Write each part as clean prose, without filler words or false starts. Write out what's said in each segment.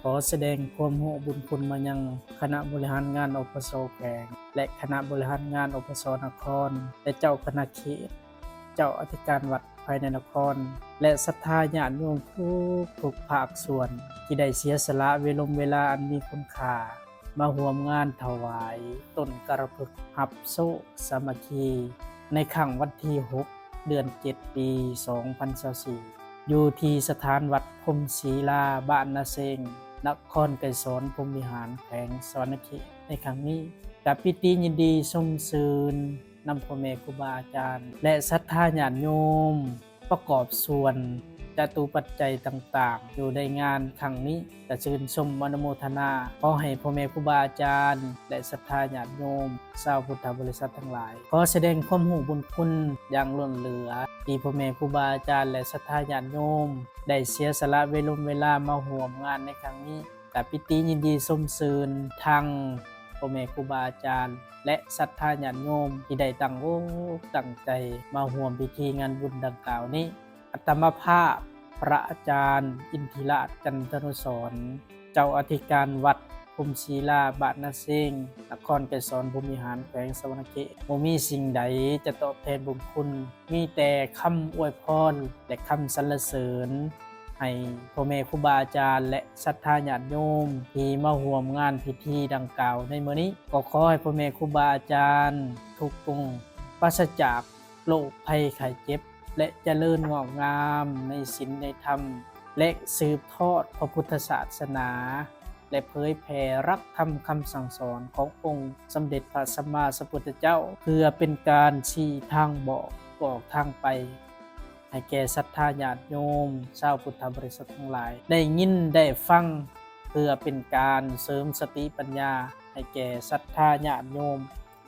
ขอแสดงความรู้บุญคุณมายังคณะบริหารงานอปสแขวงและคณะบริหารงานอปสนครและเจ้าคณะเขตเจ้าอธิการวัดภายในนครและศรัทธาญาติโยมทุกภาคส่วนที่ได้เสียสละเวลาอันมีคุณค่ามาร่วมงานถวายต้นกระพึกหับโซสามัคคีในค่ำวันที่ 6 เดือน 7 ปี 2024อยู่ที่สถานวัดพรหมศิลาบ้านนาเซงนครไกรสอนพรหมวิหารแขวงสวรรณเขตในครั้งนี้กับปิติยินดีชมซื่นนำพ่อแม่ครูบาอาจารย์และศรัทธาญาติโยมประกอบส่วนจตุปัจจัยต่างๆอยู่ในงานครั้งนี้จะชื่นชมอนุโมทนาขอให้พ่อแม่ครูบาอาจารย์และศรัทธาญาติโยมชาวพุทธบริษัททั้งหลายขอแสดงความรู้บุญคุณอย่างล้นเหลือที่พ่อแม่ครูบาอาจารย์และศรัทธาญาติโยมได้เสียสละเวลามาร่วมงานในครั้งนี้กับปิติยินดีชมซื่นทั้งพ่อแม่ครูบาอาจารย์และศรัทธาญาติโยมที่ได้ตั้งอกตั้งใจมาร่วมพิธีงานบุญดังกล่าวนี้อัตมภาพพระอาจารย์อินทิราชจันทนุสรณ์เจ้าอธิการวัดพรหมศิลาบ้านนาเซงนครไกรสอนพรหมวิหารแขวงสวรรณเขตบ่มีสิ่งใดจะตอบแทนบุญคุณมีแต่คำอวยพรและคำสรรเสริญให้พ่อแม่ครูบาอาจารย์และศรัทธาญาติโยมที่มาร่วมงานพิธีดังกล่าวในมื้อนี้ก็ขอให้พ่อแม่ครูบาอาจารย์ทุกองค์ปราศจากโรคภัยไข้เจ็บและเจริญงอกงามในศีลในธรรมและสืบทอดพระพุทธศาสนาและเผยแผ่รักธรรมคำสั่งสอนขององค์สมเด็จพระสัมมาสัมพุทธเจ้าเพื่อเป็นการชี้ทางบอกทางไปให้แก่ศรัทธาญาติโยมชาวพุทธบริษัททั้งหลายได้ยินได้ฟังเพื่อเป็นการเสริมสติปัญญาให้แก่ศรัทธาญาติโยม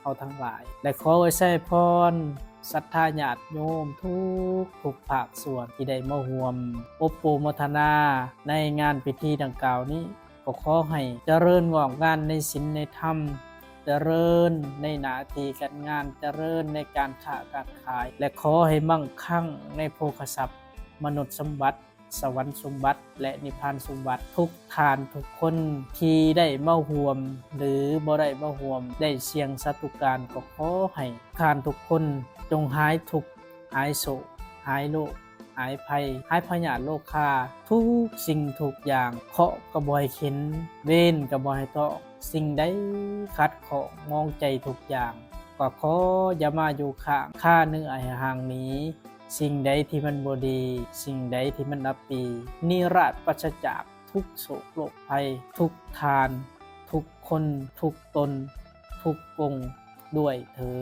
เอาทั้งหลายและขออวยพรศรัทธาญาติโยมทุกภาคส่วนที่ได้มาร่วมอบโปโมทนาในงานพิธีดังกล่าวนี้ก็ขอให้เจริญงอกงามในศีลในธรรมเจริญในหน้าที่การงานเจริญในการค้าการขายและขอให้มั่งคั่งในโภคทรัพย์มนุษย์สมบัติสวรรค์สมบัติและนิพพานสมบัติทุกท่านทุกคนที่ได้มาร่วมหรือบ่ได้มาร่วมได้เสี่ยงสัตว์ทุกการก็ขอให้ท่านทุกคนจงหายทุกข์หายโศกหายโรคหายภัยหายพยาธิโรคาทุกสิ่งทุกอย่างเคราะห์ก็บ่ให้เข็นเว้นก็บ่ให้ตอกสิ่งใดขัดข้องมองใจทุกอย่างก็ขออย่ามาอยู่ข้าเนื้อให้ห่างหนีสิ่งใดที่มันบ่ดีสิ่งใดที่มันอัปปีนิราศปราศจากทุกโศกโรคภัยทุกทานทุกคนทุกตนทุกองค์ด้วยเถิ